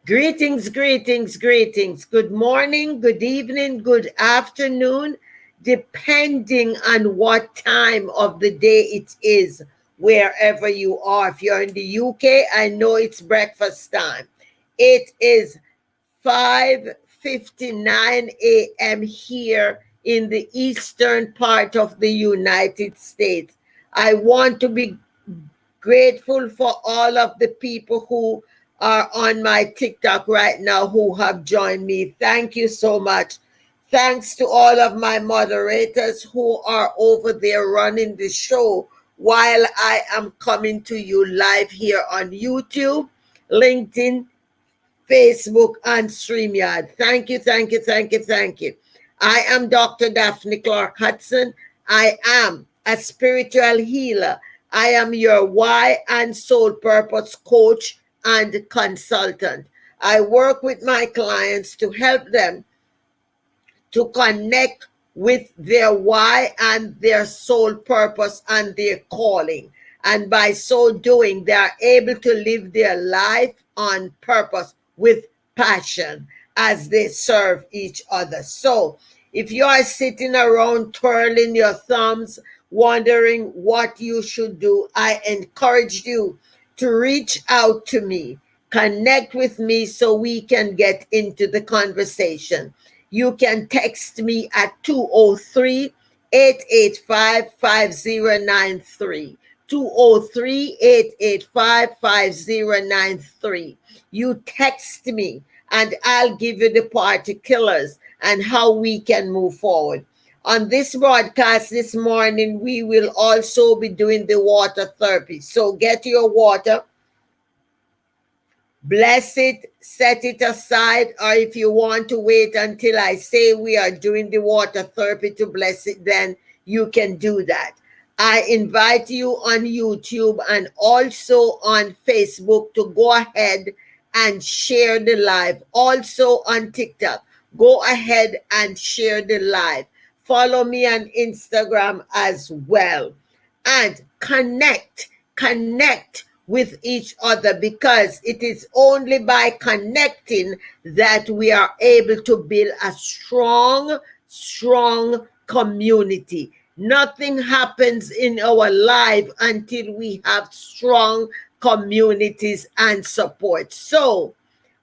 Greetings, greetings, greetings. Good morning, good evening, good afternoon, depending on what time of the day it is, wherever you are. If you're in the UK, I know it's breakfast time. It is 5:59 a.m. here in the eastern part of the United States. I want to be grateful for all of the people who are on my TikTok right now who have joined me. Thank you so much. Thanks to all of my moderators who are over there running the show while I am coming to you live here on YouTube, LinkedIn, Facebook, and StreamYard. Thank you, thank you, thank you, thank you. I am Dr. Daphne Clarke-Hudson. I am a spiritual healer. I am your why and soul purpose coach and consultant. I work with my clients to help them to connect with their why and their soul purpose and their calling. And by so doing, they are able to live their life on purpose with passion as they serve each other. So if you are sitting around twirling your thumbs, wondering what you should do, I encourage you to reach out to me, connect with me so we can get into the conversation. You can text me at 203-885-5093. 203-885-5093. You text me and I'll give you the particulars and how we can move forward. On this broadcast this morning, we will also be doing the water therapy. So get your water, bless it, set it aside, or if you want to wait until I say we are doing the water therapy to bless it, then you can do that. I invite you on YouTube and also on Facebook to go ahead and share the live. Also on TikTok, go ahead and share the live. Follow me on Instagram as well. And connect with each other, because it is only by connecting that we are able to build a strong community. Nothing happens in our life until we have strong communities and support. So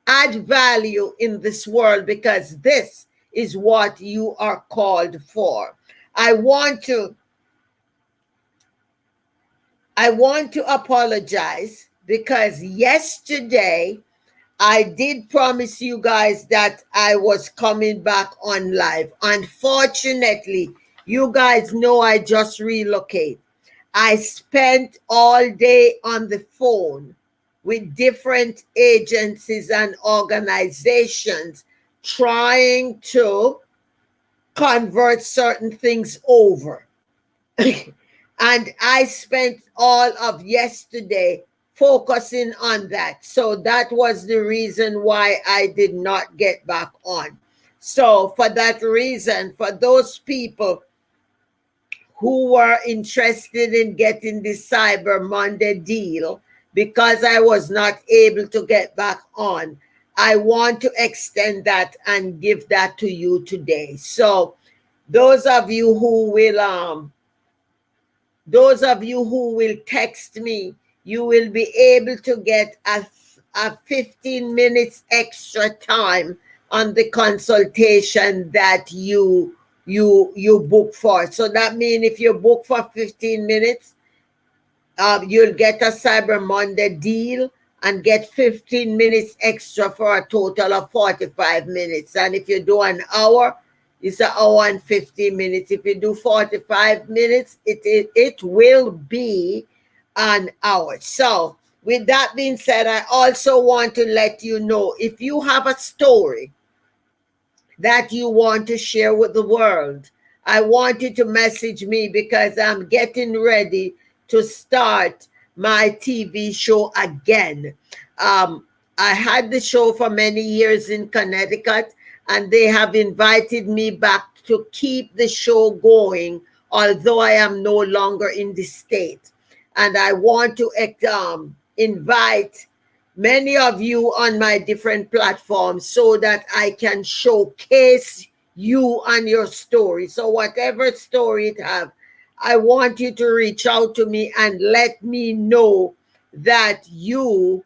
add value in this world, because this is what you are called for. I want to apologize because yesterday I did promise you guys that I was coming back on live. Unfortunately, you guys know I just relocated. I spent all day on the phone with different agencies and organizations trying to convert certain things over. And I spent all of yesterday focusing on that. So that was the reason why I did not get back on. So for that reason, for those people who were interested in getting the Cyber Monday deal, because I was not able to get back on, I want to extend that and give that to you today. So those of you who will text me, you will be able to get a 15 minutes extra time on the consultation that you book for. So that means if you book for 15 minutes, you'll get a Cyber Monday deal and get 15 minutes extra for a total of 45 minutes. And if you do an hour, it's an hour and 15 minutes. If you do 45 minutes, it will be an hour. So with that being said, I also want to let you know, if you have a story that you want to share with the world, I want you to message me, because I'm getting ready to start my TV show again. I had the show for many years in Connecticut, and they have invited me back to keep the show going, although I am no longer in the state. And I want to invite many of you on my different platforms so that I can showcase you and your story. So whatever story it have, I want you to reach out to me and let me know that you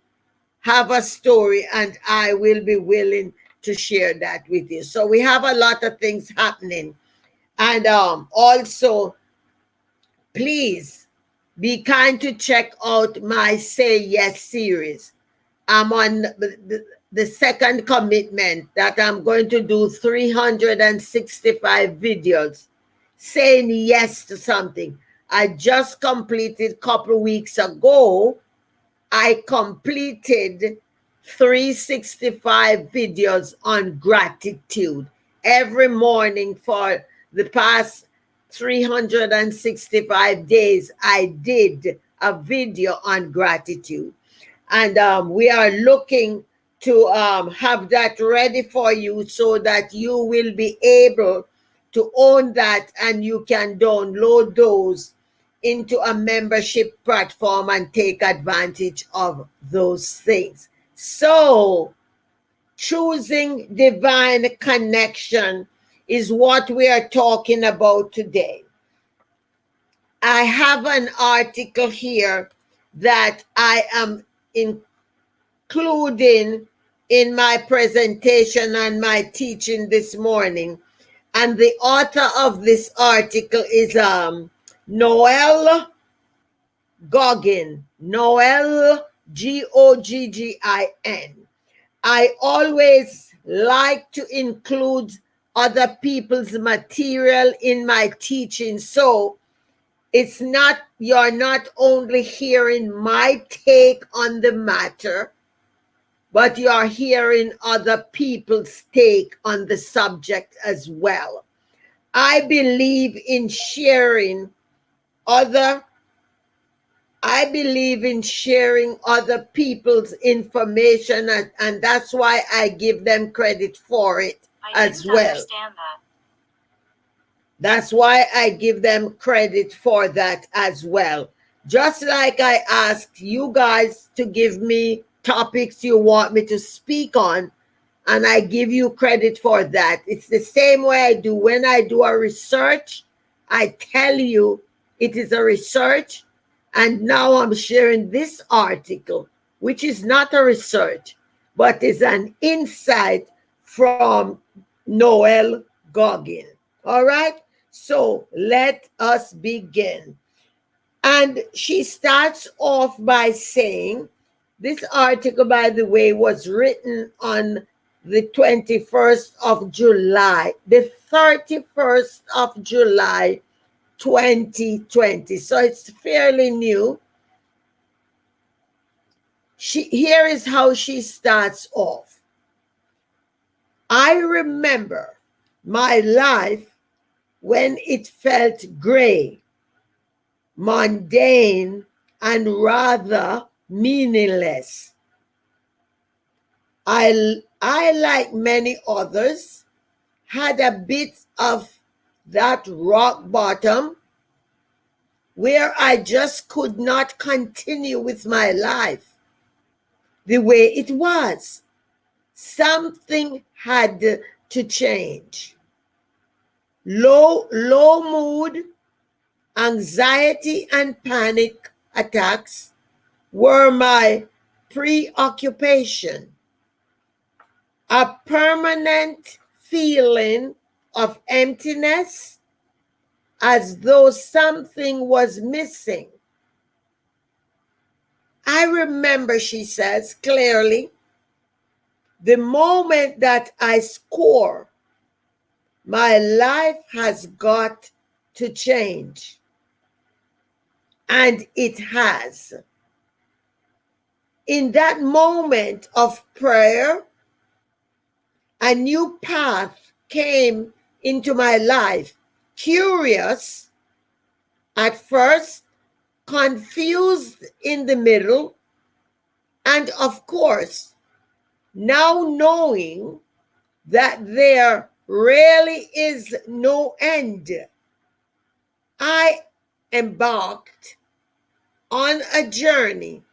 have a story, and I will be willing to share that with you. So we have a lot of things happening. And also, please be kind to check out my Say Yes series. I'm on the second commitment that I'm going to do 365 videos saying yes to something. I just completed a couple weeks ago. I completed 365 videos on gratitude every morning for the past 365 days. I did a video on gratitude, and we are looking to have that ready for you so that you will be able to own that, and you can download those into a membership platform and take advantage of those things. So, choosing divine connection is what we are talking about today. I have an article here that I am including in my presentation and my teaching this morning. And the author of this article is Noel Goggin. Noel, Goggin. I always like to include other people's material in my teaching, so it's not, you're not only hearing my take on the matter, but you're hearing other people's take on the subject as well. I believe in sharing other people's information, and that's why I give them credit for it as well. Understand that. That's why I give them credit for that as well. Just like I ask you guys to give me topics you want me to speak on, and I give you credit for that. It's the same way I do when I do a research. I tell you it is a research, and now I'm sharing this article, which is not a research, but is an insight from Noel Goggin. All right? So let us begin. And she starts off by saying, this article, by the way, was written on the 21st of July, the 31st of July, 2020. So it's fairly new. Here is how she starts off. I remember my life when it felt gray, mundane, and rather meaningless. I, like many others, had a bit of that rock bottom where I just could not continue with my life the way it was. Something had to change. Low mood, anxiety, and panic attacks were my preoccupation. A permanent feeling of emptiness, as though something was missing. I remember, she says clearly, the moment that I score, my life has got to change. And it has. In that moment of prayer, a new path came into my life. Curious at first, confused in the middle, and of course, now knowing that there really is no end, I embarked on a journey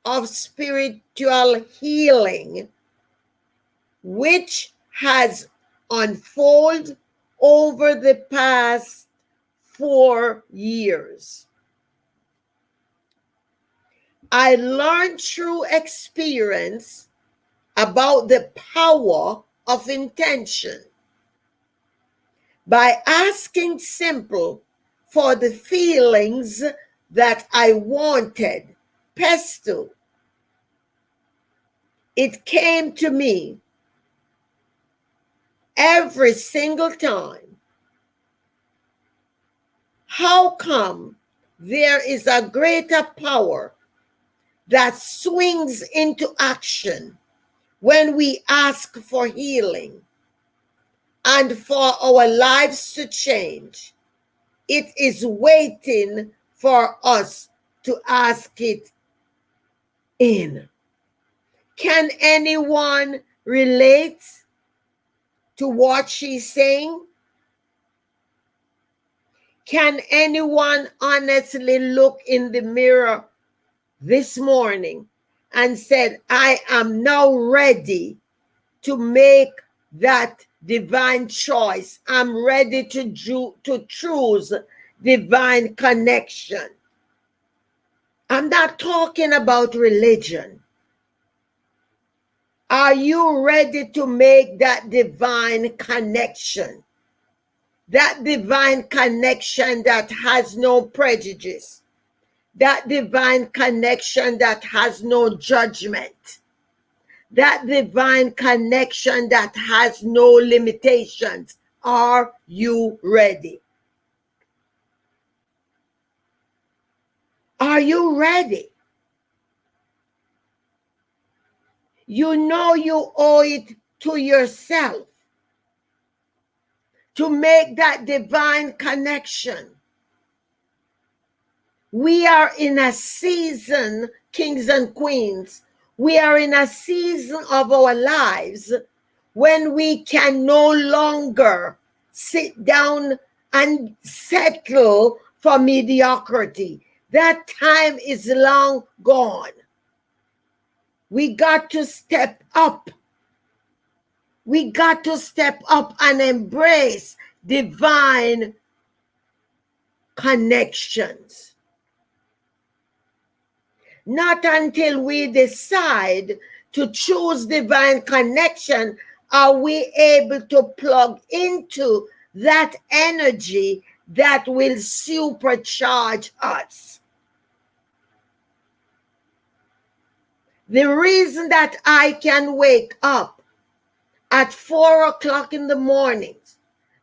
of spiritual healing which has unfolded over the past 4 years. I learned through experience about the power of intention by asking simple for the feelings that I wanted. Pesto. It came to me every single time. How come there is a greater power that swings into action when we ask for healing and for our lives to change? It is waiting for us to ask it in. Can anyone relate to what she's saying? Can anyone honestly look in the mirror this morning and said, I am now ready to make that divine choice. I'm ready to choose divine connection. I'm not talking about religion. Are you ready to make that divine connection? That divine connection that has no prejudice. That divine connection that has no judgment. That divine connection that has no limitations. Are you ready? Are you ready? You know you owe it to yourself to make that divine connection. We are in a season, kings and queens, we are in a season of our lives when we can no longer sit down and settle for mediocrity. That time is long gone. We got to step up. We got to step up and embrace divine connections. Not until we decide to choose divine connection are we able to plug into that energy that will supercharge us. The reason that I can wake up at 4 o'clock in the mornings,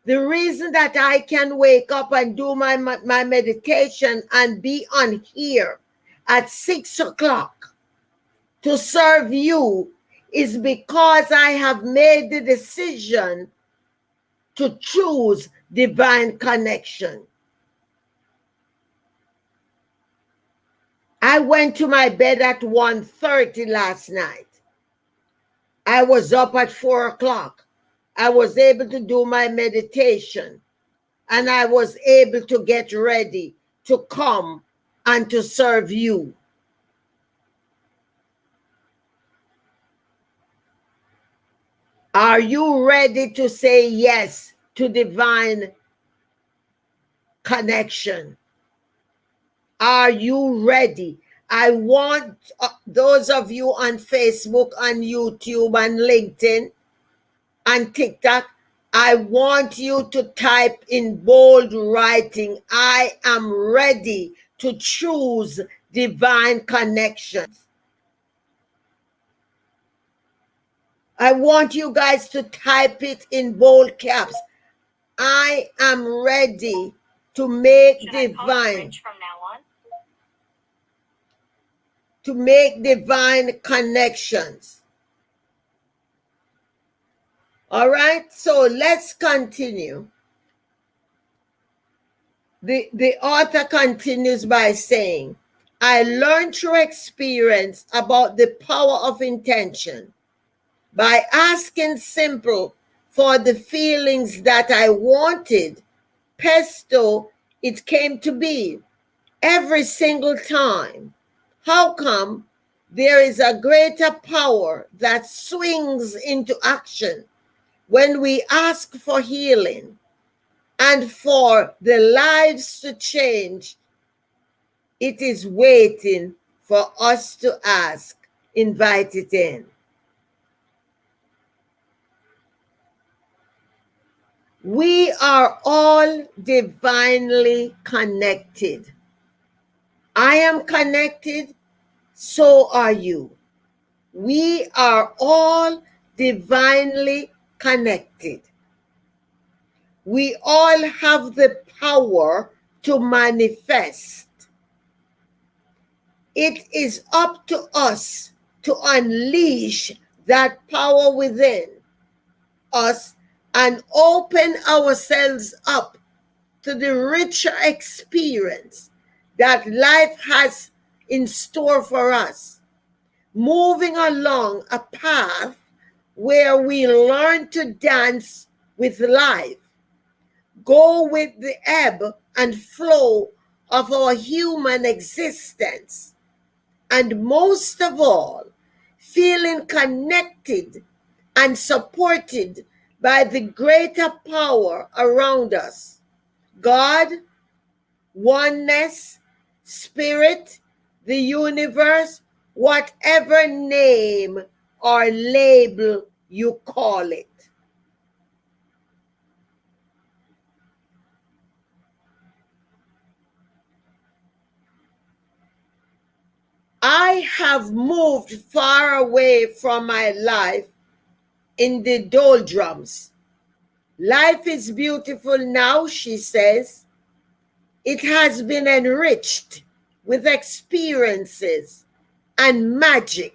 the reason that I can wake up and do my meditation and be on here at 6 o'clock to serve you is because I have made the decision to choose divine connection. I went to my bed at 1:30 last night. I was up at 4 o'clock. I was able to do my meditation and I was able to get ready to come and to serve you. Are you ready to say yes to divine connection? Are you ready? I want those of you on Facebook, on YouTube, and LinkedIn, and TikTok, I want you to type in bold writing, I am ready to choose divine connections. I want you guys to type it in bold caps. I am ready to make divine. From now on? To make divine connections. All right, so let's continue. The author continues by saying, I learned through experience about the power of intention by asking simple for the feelings that I wanted. Pesto, it came to be every single time. How come There is a greater power that swings into action when we ask for healing and for the lives to change. It is waiting for us to ask. Invite it in. We are all divinely connected. I am connected, so are you. We are all divinely connected. We all have the power to manifest. It is up to us to unleash that power within us and open ourselves up to the richer experience that life has in store for us, moving along a path where we learn to dance with life, go with the ebb and flow of our human existence, and most of all, feeling connected and supported by the greater power around us. God, oneness, spirit, the universe, whatever name or label you call it. I have moved far away from my life in the doldrums. Life is beautiful now, she says. It has been enriched with experiences and magic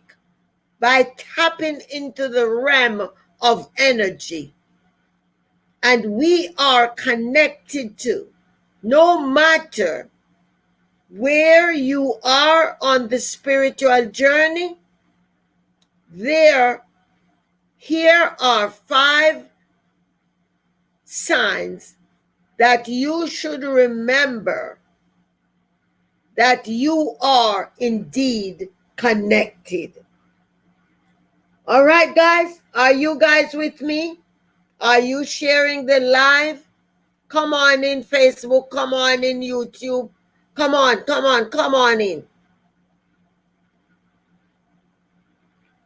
by tapping into the realm of energy. And we are connected to, no matter where you are on the spiritual journey, here are 5 signs that you should remember that you are indeed connected. All right, guys, are you guys with me? Are you sharing the live? Come on in Facebook, come on in YouTube. Come on in.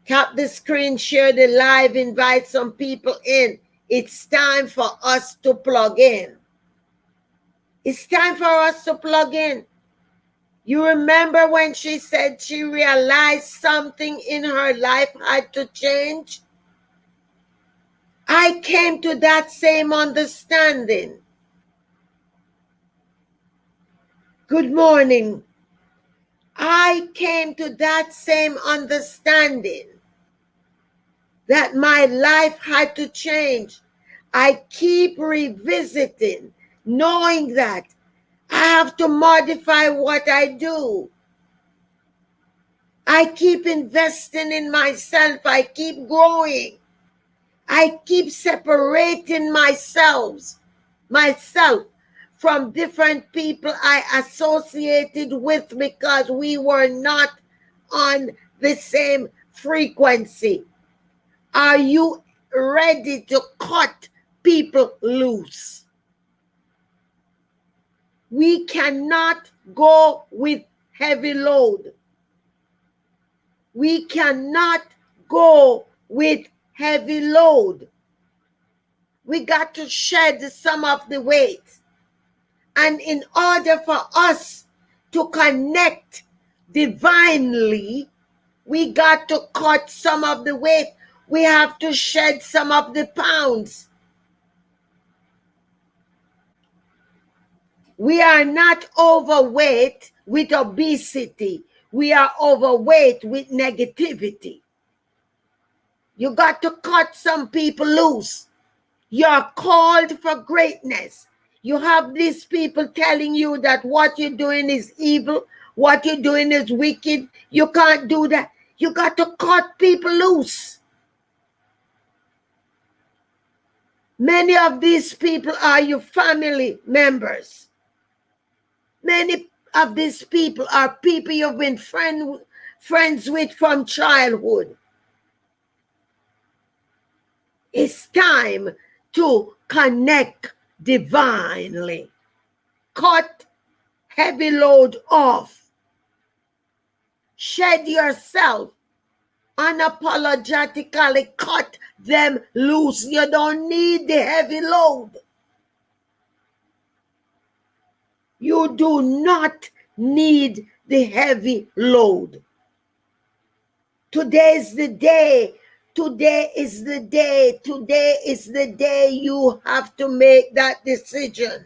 Tap the screen, share the live, invite some people in. It's time for us to plug in. It's time for us to plug in. You remember when she said she realized something in her life had to change? I came to that same understanding. Good morning. I came to that same understanding that my life had to change. I keep revisiting, knowing that I have to modify what I do. I keep investing in myself. I keep growing. I keep separating myself from different people I associated with because we were not on the same frequency. Are you ready to cut people loose? We cannot go with heavy load. We cannot go with heavy load. We got to shed some of the weight. And in order for us to connect divinely, we got to cut some of the weight. We have to shed some of the pounds. We are not overweight with obesity. We are overweight with negativity. You got to cut some people loose. You're called for greatness. You have these people telling you that what you're doing is evil, what you're doing is wicked. You can't do that. You got to cut people loose. Many of these people are your family members. Many of these people are people you've been friends friends with from childhood. It's time to connect divinely. Cut heavy load off. Shed yourself. Unapologetically cut them loose. You don't need the heavy load. You do not need the heavy load. Today is the day. Today is the day. Today is the day you have to make that decision.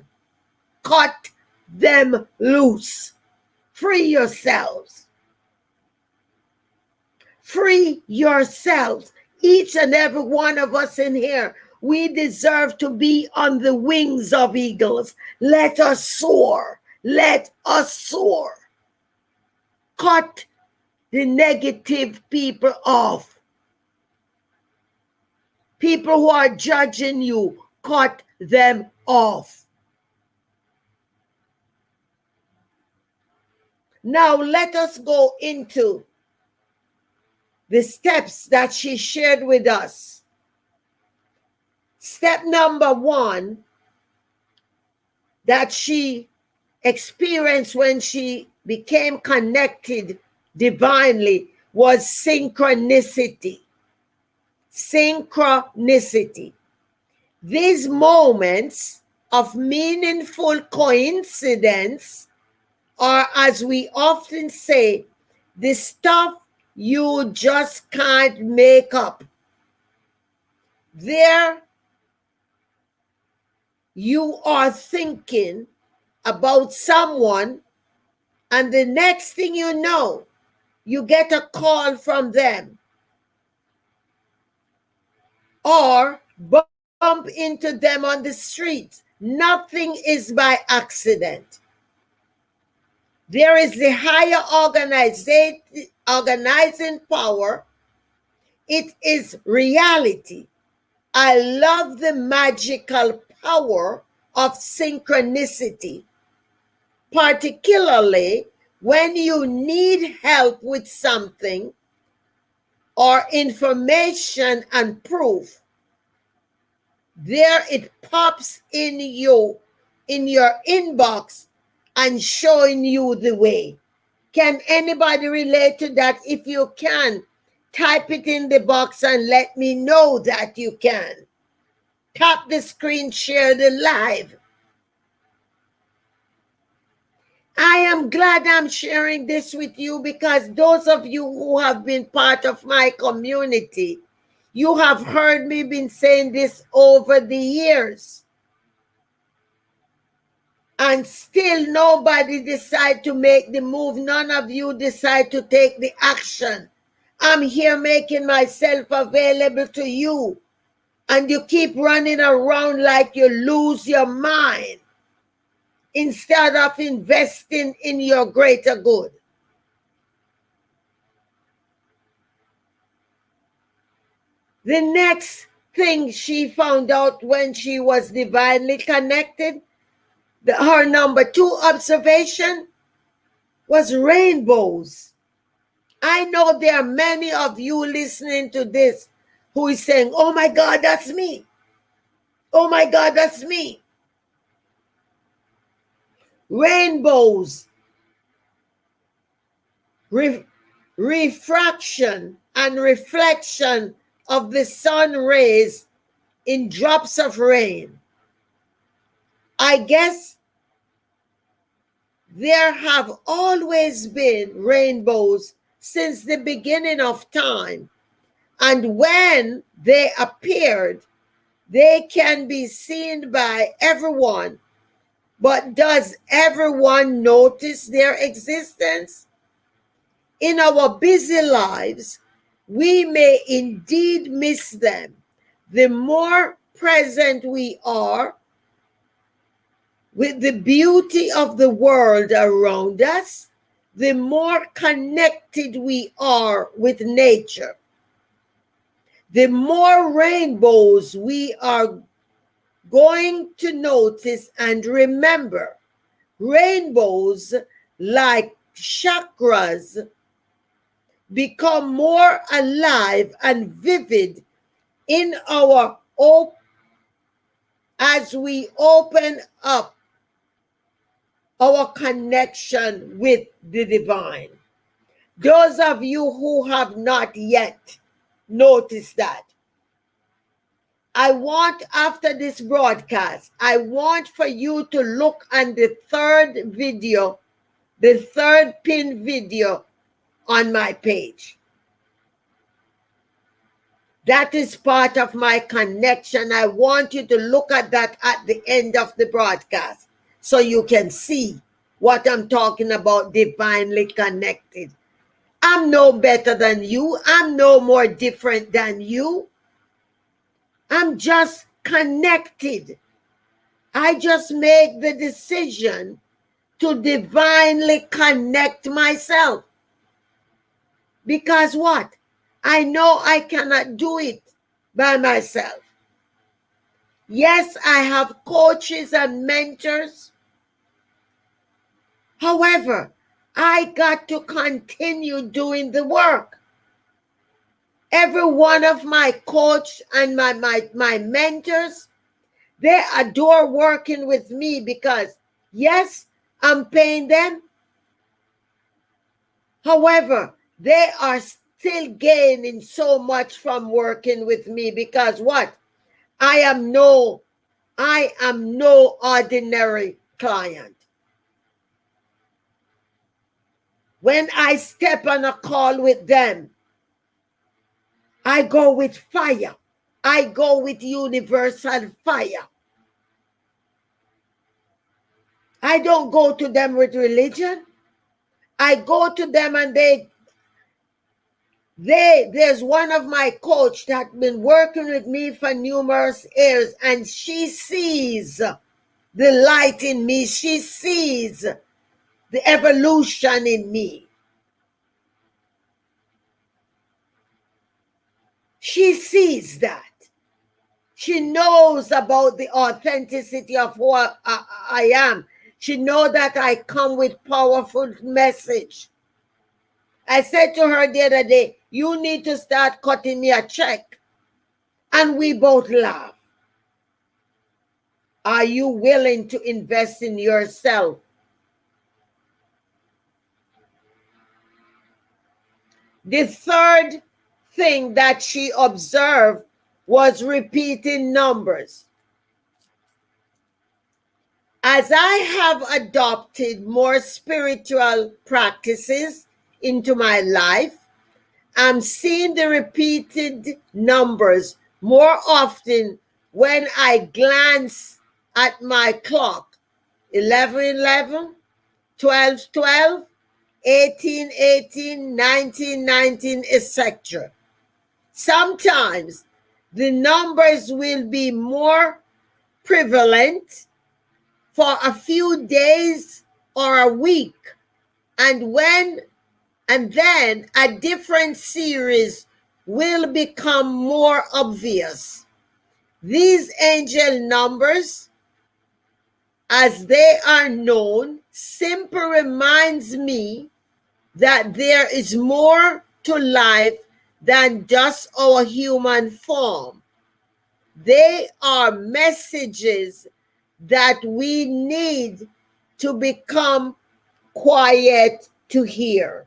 Cut them loose. Free yourselves. Free yourselves. Each and every one of us in here, we deserve to be on the wings of eagles. Let us soar. Let us soar. Cut the negative people off. People who are judging you, cut them off. Now let us go into the steps that she shared with us. Step number 1 that she experienced when she became connected divinely was synchronicity. Synchronicity. These moments of meaningful coincidence are, as we often say, the stuff you just can't make up. There you are thinking about someone, and the next thing you know, you get a call from them or bump into them on the street. Nothing is by accident. There is the higher organizing power. It is reality. I love the magical power of synchronicity, particularly when you need help with something or information and proof. There it pops in your inbox and showing you the way. Can anybody relate to that? If you can, type it in the box and let me know that you can. Tap the screen, share the live. I am glad I'm sharing this with you because those of you who have been part of my community, you have heard me been saying this over the years. And still nobody decide to make the move. None of you decide to take the action. I'm here making myself available to you. And you keep running around like you lose your mind instead of investing in your greater good. The next thing she found out when she was divinely connected, her number 2 observation was rainbows. I know there are many of you listening to this who is saying, oh my God, that's me. Oh my God, that's me. Rainbows, refraction and reflection of the sun rays in drops of rain. I guess there have always been rainbows since the beginning of time. And when they appeared, they can be seen by everyone. But does everyone notice their existence? In our busy lives, we may indeed miss them. The more present we are with the beauty of the world around us, the more connected we are with nature. The more rainbows we are going to notice and remember. Rainbows, like chakras, become more alive and vivid in our as we open up our connection with the divine. Those of you who have not yet noticed that, I want, after this broadcast, I want for you to look on the third video, the third pin video on my page. That is part of my connection. I want you to look at that at the end of the broadcast so you can see what I'm talking about, divinely connected. I'm no better than you. I'm no more different than you. I'm just connected. I just make the decision to divinely connect myself. Because what? I know I cannot do it by myself. Yes, I have coaches and mentors. However, I got to continue doing the work. Every one of my coach and my mentors, they adore working with me because, yes, I'm paying them. However, they are still gaining so much from working with me because what? I am no ordinary client. When I step on a call with them, I go with fire. I go with universal fire. I don't go to them with religion. I go to them and there's one of my coach that's been working with me for numerous years, and she sees the light in me. She sees the evolution in me. She sees that. She knows about the authenticity of who I am. She knows that I come with powerful message. I said to her the other day, you need to start cutting me a check. And we both laugh. Are you willing to invest in yourself? The third thing that she observed was repeating numbers. As I have adopted more spiritual practices into my life, I'm seeing the repeated numbers more often when I glance at my clock. 11:11, 12:12, 18:18, 19:19, etc. Sometimes the numbers will be more prevalent for a few days or a week, and then a different series will become more obvious. These angel numbers, as they are known, simply reminds me that there is more to life than just our human form. They are messages that we need to become quiet to hear.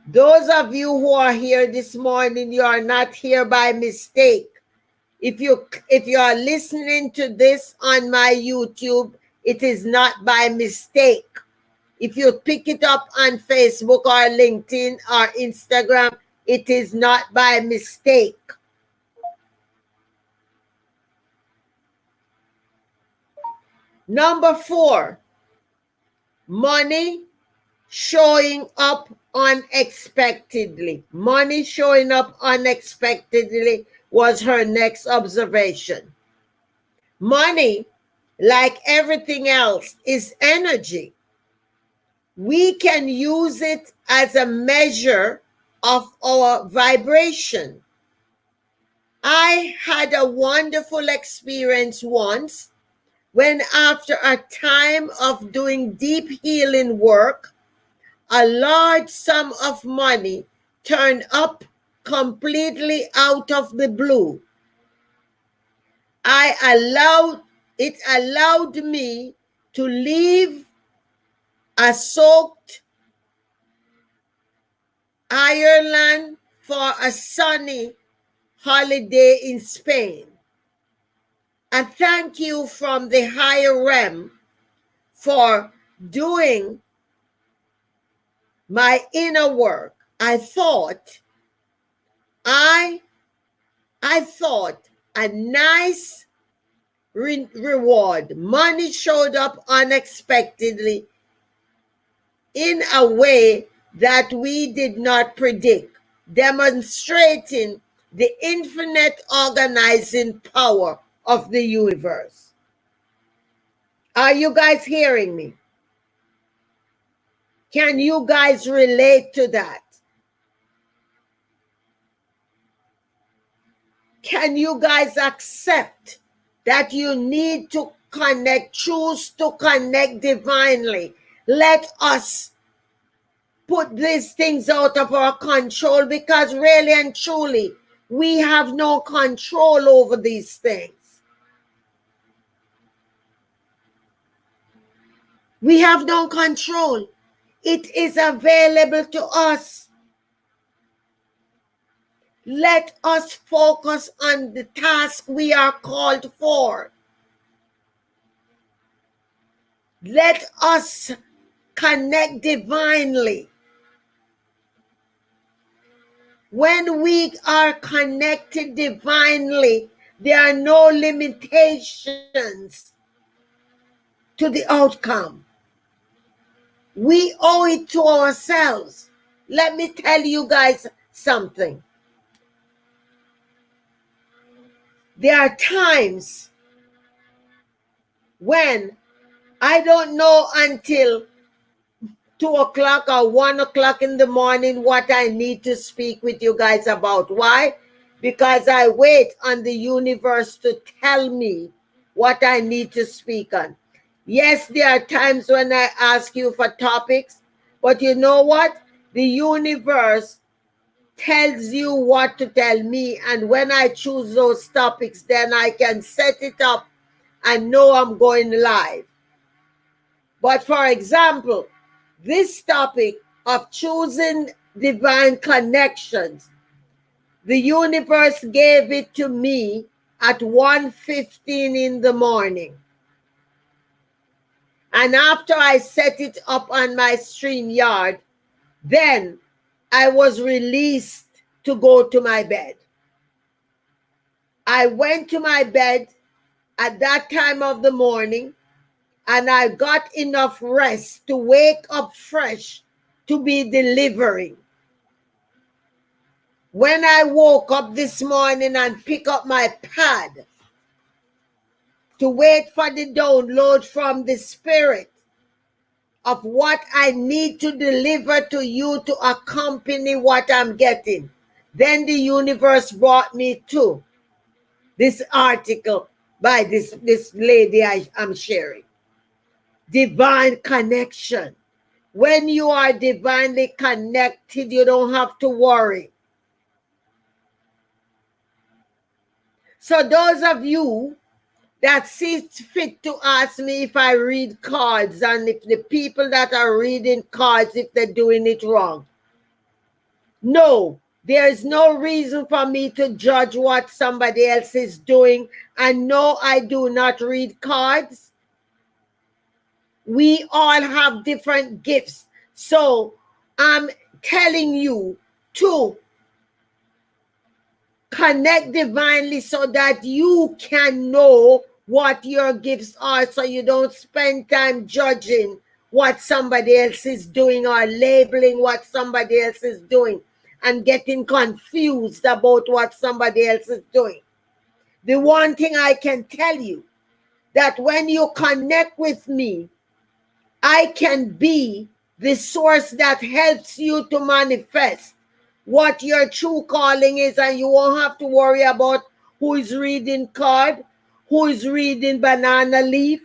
Those of you who are here this morning, you are not here by mistake. If you are listening to this on my YouTube, it is not by mistake. If you pick it up on Facebook or LinkedIn or Instagram, it is not by mistake. Number 4, money showing up unexpectedly. Money showing up unexpectedly was her next observation. Money, like everything else, is energy. We can use it as a measure of our vibration. I had a wonderful experience once when, after a time of doing deep healing work, a large sum of money turned up completely out of the blue. It allowed me to leave a soaked Ireland for a sunny holiday in Spain. A thank you from the higher realm for doing my inner work. I thought a nice reward. Money showed up unexpectedly in a way that we did not predict, demonstrating the infinite organizing power of the universe. Are you guys hearing me? Can you guys relate to that? Can you guys accept that you need to connect, choose to connect divinely? Let us put these things out of our control, because really and truly, we have no control over these things. We have no control. It is available to us. Let us focus on the task we are called for. Let us connect divinely. When we are connected divinely, there are no limitations to the outcome. We owe it to ourselves. Let me tell you guys something. There are times when I don't know until 2 o'clock or 1 o'clock in the morning what I need to speak with you guys about. Why? Because I wait on the universe to tell me what I need to speak on. Yes, there are times when I ask you for topics, but you know what? The universe tells you what to tell me, and when I choose those topics, then I can set it up and know I'm going live. But for example, this topic of choosing divine connections, the universe gave it to me at 1:15 in the morning. And after I set it up on my StreamYard, then I was released to go to my bed. I went to my bed at that time of the morning, and I got enough rest to wake up fresh to be delivering. When I woke up this morning and pick up my pad to wait for the download from the spirit of what I need to deliver to you to accompany what I'm getting, then the universe brought me to this article by this lady I'm sharing. Divine connection. When you are divinely connected, you don't have to worry. So those of you that see fit to ask me if I read cards, and if the people that are reading cards, if they're doing it wrong. No, there is no reason for me to judge what somebody else is doing. And no, I do not read cards. We all have different gifts. So I'm telling you to connect divinely so that you can know what your gifts are, so you don't spend time judging what somebody else is doing or labeling what somebody else is doing and getting confused about what somebody else is doing. The one thing I can tell you, that when you connect with me, I can be the source that helps you to manifest what your true calling is, and you won't have to worry about who is reading card, who is reading banana leaf,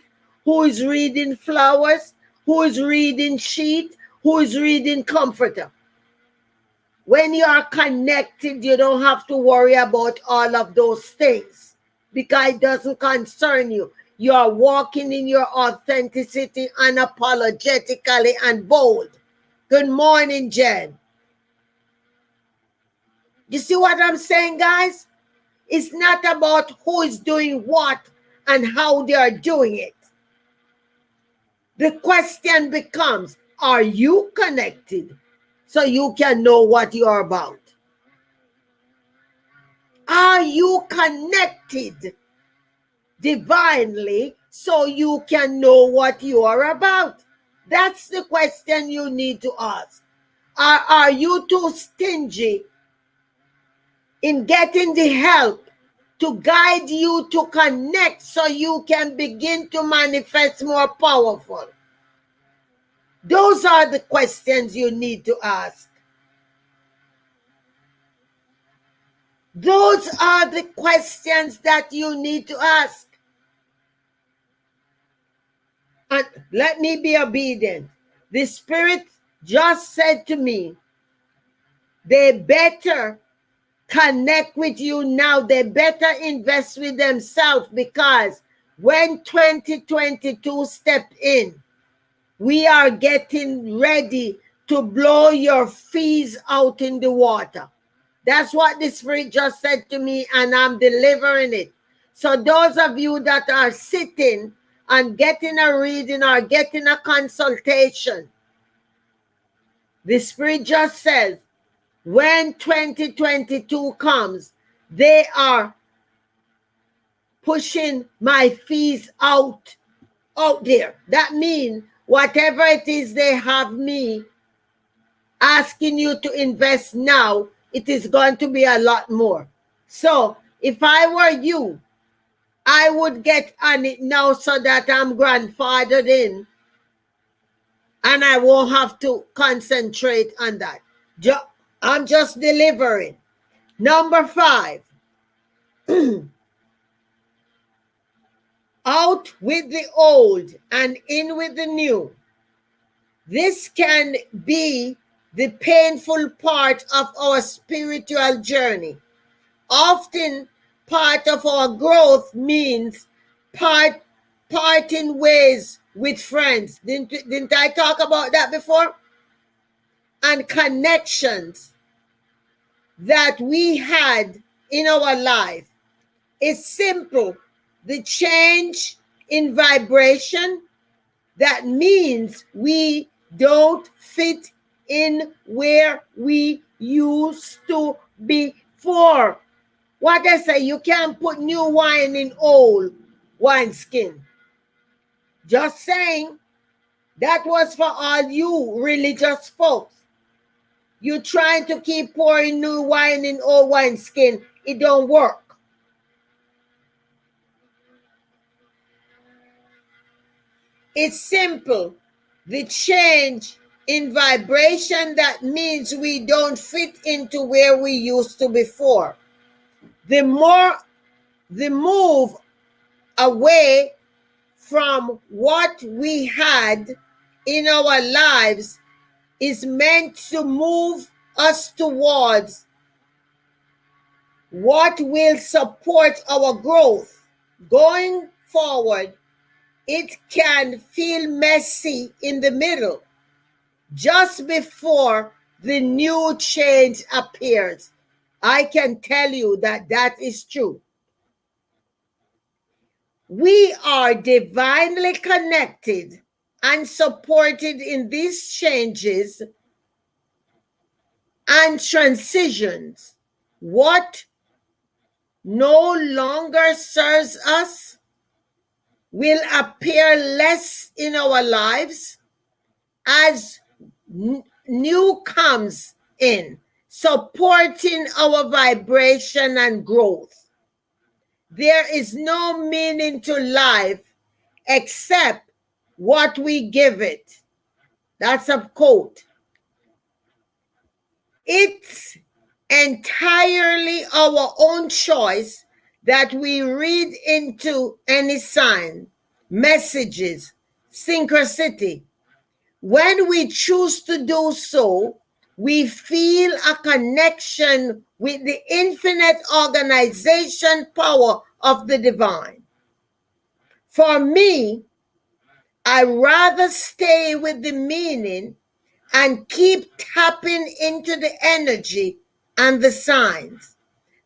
who is reading flowers, who is reading sheet, who is reading Comforter. When you are connected, you don't have to worry about all of those things because it doesn't concern you. You are walking in your authenticity unapologetically and bold. Good morning, Jen. You see what I'm saying, guys? It's not about who is doing what and how they are doing it. The question becomes, are you connected so you can know what you are about? Are you connected divinely so you can know what you are about? That's the question you need to ask. Are you too stingy in getting the help to guide you to connect so you can begin to manifest more powerful? Those are the questions you need to ask. Those are the questions that you need to ask. And let me be obedient. The Spirit just said to me, they better connect with you now. They better invest with themselves, because when 2022 step in, we are getting ready to blow your fees out in the water. That's what the Spirit just said to me, and I'm delivering it. So those of you that are sitting and getting a reading or getting a consultation, the Spirit just says, when 2022 comes, they are pushing my fees out there. That means whatever it is they have me asking you to invest now, it is going to be a lot more. So if I were you, I would get on it now so that I'm grandfathered in and I won't have to concentrate on that. I'm just delivering. Number 5. Out with the old and in with the new. This can be the painful part of our spiritual journey. Often, part of our growth means parting ways with friends. Didn't I talk about that before? And connections that we had in our life. It's simple. The change in vibration, that means we don't fit in where we used to be before. What I say, you can't put new wine in old wineskin. Just saying, that was for all you religious folks. You trying to keep pouring new wine in old wineskin, it don't work. It's simple. The change in vibration, that means we don't fit into where we used to before. The move away from what we had in our lives is meant to move us towards what will support our growth. Going forward, it can feel messy in the middle, just before the new change appears. I can tell you that that is true. We are divinely connected and supported in these changes and transitions. What no longer serves us will appear less in our lives as new comes in, supporting our vibration and growth. There is no meaning to life except what we give it. That's a quote. It's entirely our own choice that we read into any sign, messages, synchronicity. When we choose to do so, we feel a connection with the infinite organization power of the divine. For me, I rather stay with the meaning and keep tapping into the energy and the signs,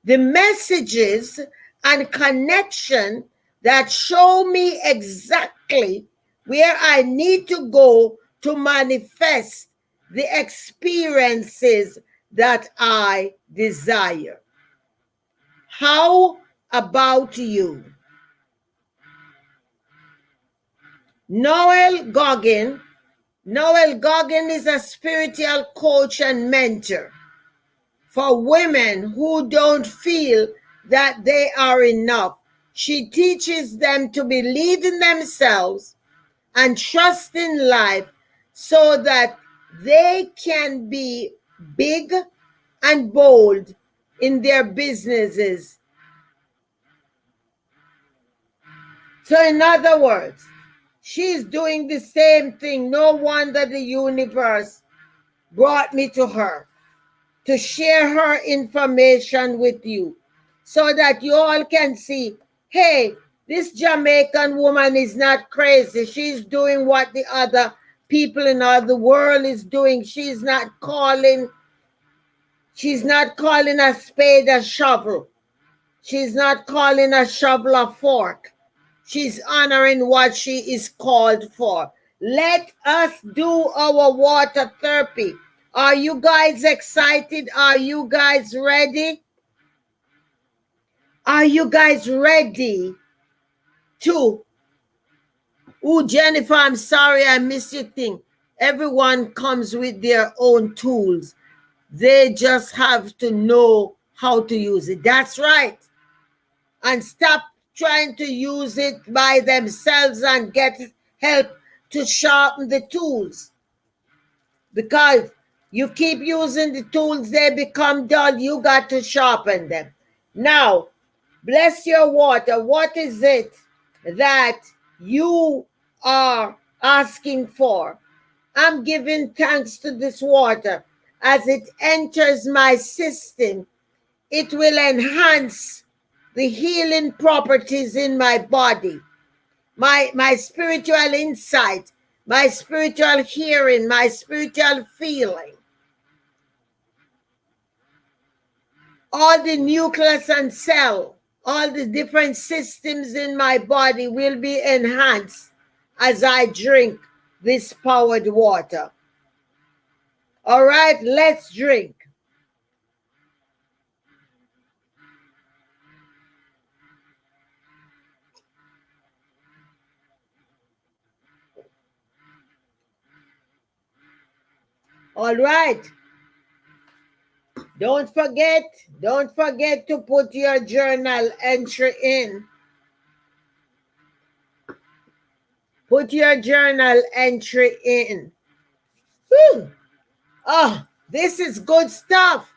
the messages and connection that show me exactly where I need to go to manifest the experiences that I desire. How about you? Noel Goggin. Noel Goggin is a spiritual coach and mentor for women who don't feel that they are enough. She teaches them to believe in themselves and trust in life so that they can be big and bold in their businesses. So, in other words, she's doing the same thing. No wonder the universe brought me to her to share her information with you so that you all can see, hey, this Jamaican woman is not crazy. She's doing what the other people in the world is doing. She's not calling a spade a shovel. She's not calling a shovel a fork. She's honoring what she is called for. Let us do our water therapy. Are you guys excited? Are you guys ready? Are you guys ready to? Oh, Jennifer, I'm sorry I missed your thing. Everyone comes with their own tools. They just have to know how to use it. That's right. And stop trying to use it by themselves and get help to sharpen the tools. Because you keep using the tools, they become dull. You got to sharpen them. Now, bless your water. What is it that you are asking for? I'm giving thanks to this water. As it enters my system, it will enhance the healing properties in my body, my spiritual insight, my spiritual hearing, my spiritual feeling. All the nucleus and cell, all the different systems in my body will be enhanced as I drink this powered water. All right, let's drink. All right. Don't forget to put your journal entry in. Put your journal entry in. Whew. Oh, this is good stuff.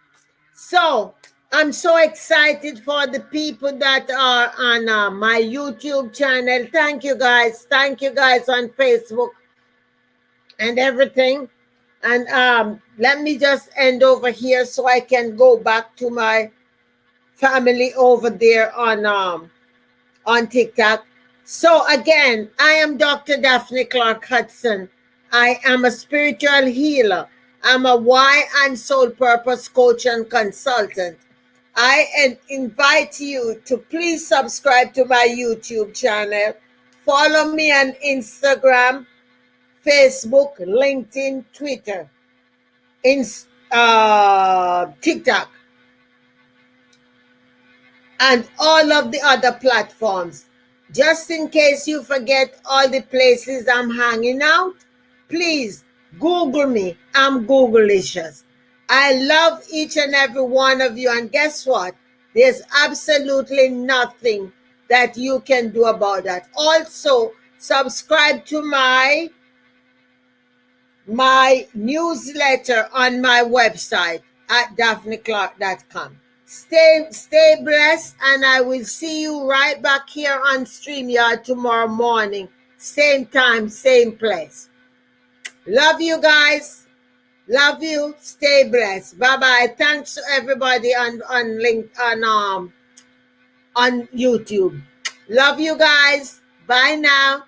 So, I'm so excited for the people that are on my YouTube channel. Thank you guys. Thank you guys on Facebook and everything. And let me just end over here so I can go back to my family over there on TikTok. So again, I am Dr. Daphne Clarke-Hudson. I am a spiritual healer. I'm a why and soul purpose coach and consultant. I invite you to please subscribe to my YouTube channel. Follow me on Instagram, Facebook, LinkedIn, Twitter, TikTok, and all of the other platforms. Just in case you forget all the places I'm hanging out, please Google me. I'm Googleicious. I love each and every one of you. And guess what? There's absolutely nothing that you can do about that. Also, subscribe to my newsletter on my website at daphneclark.com. Stay blessed, and I will see you right back here on StreamYard tomorrow morning. Same time, same place. Love you guys. Love you. Stay blessed. Bye bye. Thanks to everybody on link on YouTube. Love you guys. Bye now.